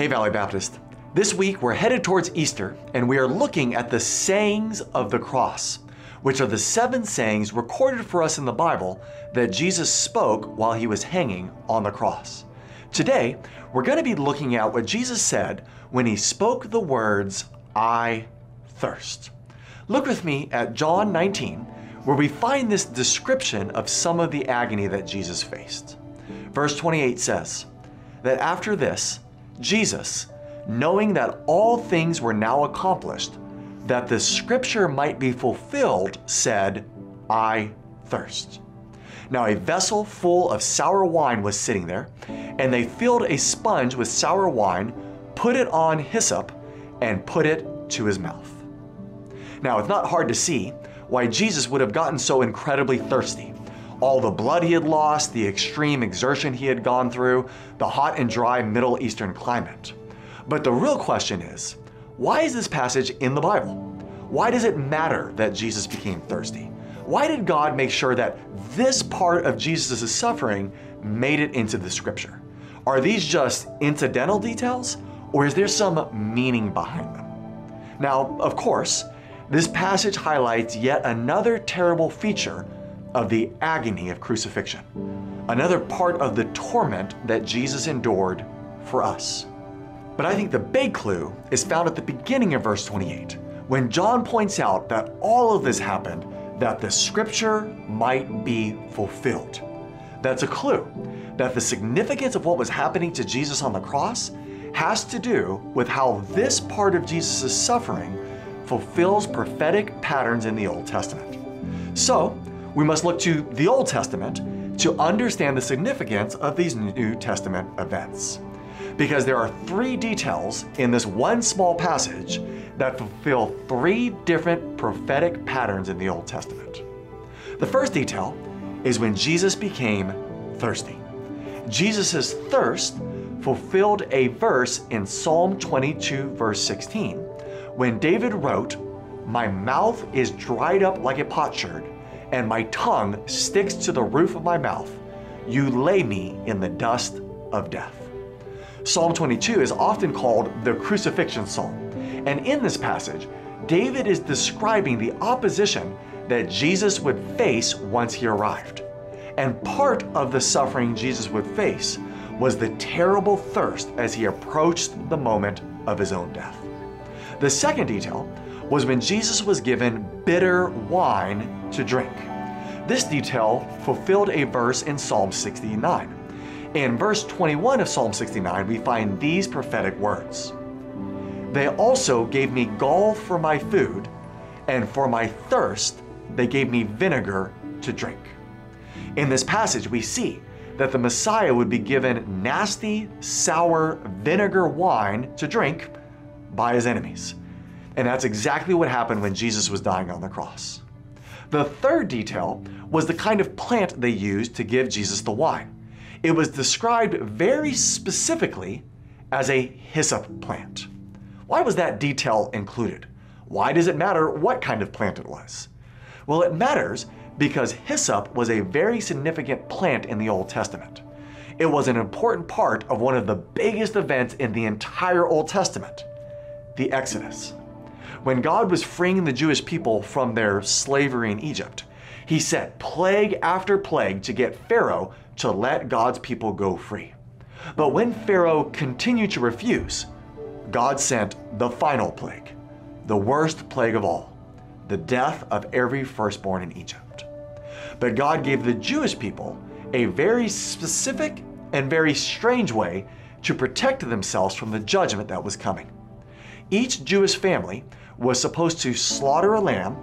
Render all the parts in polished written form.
Hey Valley Baptist. This week we're headed towards Easter and we are looking at the sayings of the cross, which are the 7 sayings recorded for us in the Bible that Jesus spoke while he was hanging on the cross. Today, we're going to be looking at what Jesus said when he spoke the words, "I thirst." Look with me at John 19, where we find this description of some of the agony that Jesus faced. Verse 28 says that after this, Jesus, knowing that all things were now accomplished, that the scripture might be fulfilled, said, "I thirst." Now a vessel full of sour wine was sitting there, and they filled a sponge with sour wine, put it on hyssop, and put it to his mouth. Now it's not hard to see why Jesus would have gotten so incredibly thirsty. All the blood he had lost, the extreme exertion he had gone through, the hot and dry Middle Eastern climate. But the real question is, why is this passage in the Bible? Why does it matter that Jesus became thirsty? Why did God make sure that this part of Jesus' suffering made it into the scripture? Are these just incidental details, or is there some meaning behind them? Now, of course, this passage highlights yet another terrible feature of the agony of crucifixion, another part of the torment that Jesus endured for us. But I think the big clue is found at the beginning of verse 28, when John points out that all of this happened that the scripture might be fulfilled. That's a clue that the significance of what was happening to Jesus on the cross has to do with how this part of Jesus' suffering fulfills prophetic patterns in the Old Testament. So, we must look to the Old Testament to understand the significance of these New Testament events. Because there are 3 details in this one small passage that fulfill 3 different prophetic patterns in the Old Testament. The first detail is when Jesus became thirsty. Jesus' thirst fulfilled a verse in Psalm 22, verse 16, when David wrote, "My mouth is dried up like a potsherd, and my tongue sticks to the roof of my mouth. You lay me in the dust of death." Psalm 22 is often called the crucifixion psalm, and in this passage, David is describing the opposition that Jesus would face once he arrived. And part of the suffering Jesus would face was the terrible thirst as he approached the moment of his own death. The second detail was when Jesus was given bitter wine to drink. This detail fulfilled a verse in Psalm 69. In verse 21 of Psalm 69, we find these prophetic words. "They also gave me gall for my food, and for my thirst they gave me vinegar to drink." In this passage, we see that the Messiah would be given nasty, sour vinegar wine to drink by his enemies. And that's exactly what happened when Jesus was dying on the cross. The third detail was the kind of plant they used to give Jesus the wine. It was described very specifically as a hyssop plant. Why was that detail included? Why does it matter what kind of plant it was? Well, it matters because hyssop was a very significant plant in the Old Testament. It was an important part of one of the biggest events in the entire Old Testament, the Exodus. When God was freeing the Jewish people from their slavery in Egypt, he sent plague after plague to get Pharaoh to let God's people go free. But when Pharaoh continued to refuse, God sent the final plague, the worst plague of all, the death of every firstborn in Egypt. But God gave the Jewish people a very specific and very strange way to protect themselves from the judgment that was coming. Each Jewish family was supposed to slaughter a lamb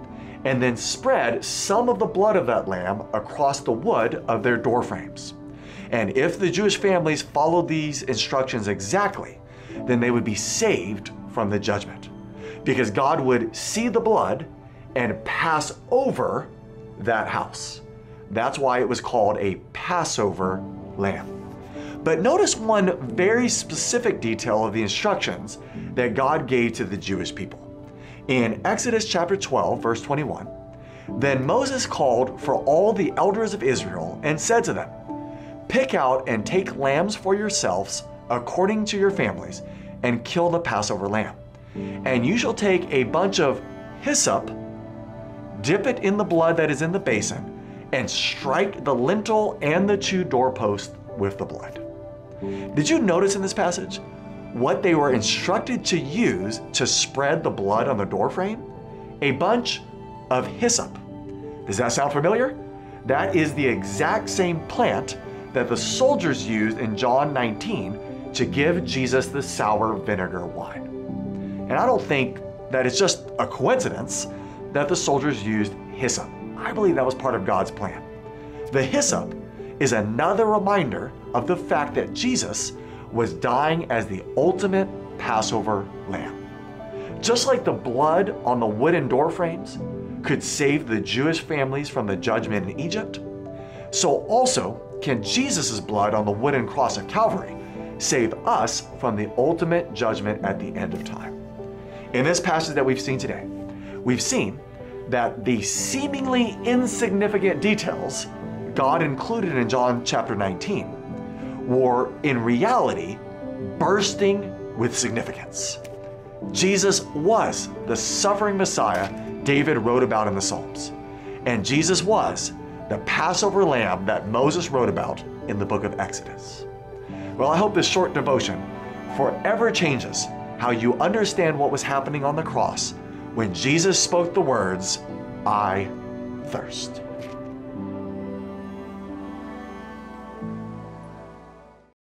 and then spread some of the blood of that lamb across the wood of their door frames. And if the Jewish families followed these instructions exactly, then they would be saved from the judgment, because God would see the blood and pass over that house. That's why it was called a Passover lamb. But notice one very specific detail of the instructions that God gave to the Jewish people. In Exodus chapter 12, verse 21, "Then Moses called for all the elders of Israel and said to them, 'Pick out and take lambs for yourselves according to your families, and kill the Passover lamb. And you shall take a bunch of hyssop, dip it in the blood that is in the basin, and strike the lintel and the two doorposts with the blood. Did you notice in this passage what they were instructed to use to spread the blood on the doorframe? A bunch of hyssop. Does that sound familiar? That is the exact same plant that the soldiers used in John 19 to give Jesus the sour vinegar wine. And I don't think that it's just a coincidence that the soldiers used hyssop. I believe that was part of God's plan. The hyssop is another reminder of the fact that Jesus was dying as the ultimate Passover lamb. Just like the blood on the wooden door frames could save the Jewish families from the judgment in Egypt, so also can Jesus' blood on the wooden cross of Calvary save us from the ultimate judgment at the end of time. In this passage that we've seen today, we've seen that the seemingly insignificant details God included in John chapter 19 were in reality bursting with significance. Jesus was the suffering Messiah David wrote about in the Psalms, and Jesus was the Passover lamb that Moses wrote about in the book of Exodus. Well, I hope this short devotion forever changes how you understand what was happening on the cross when Jesus spoke the words, "I thirst."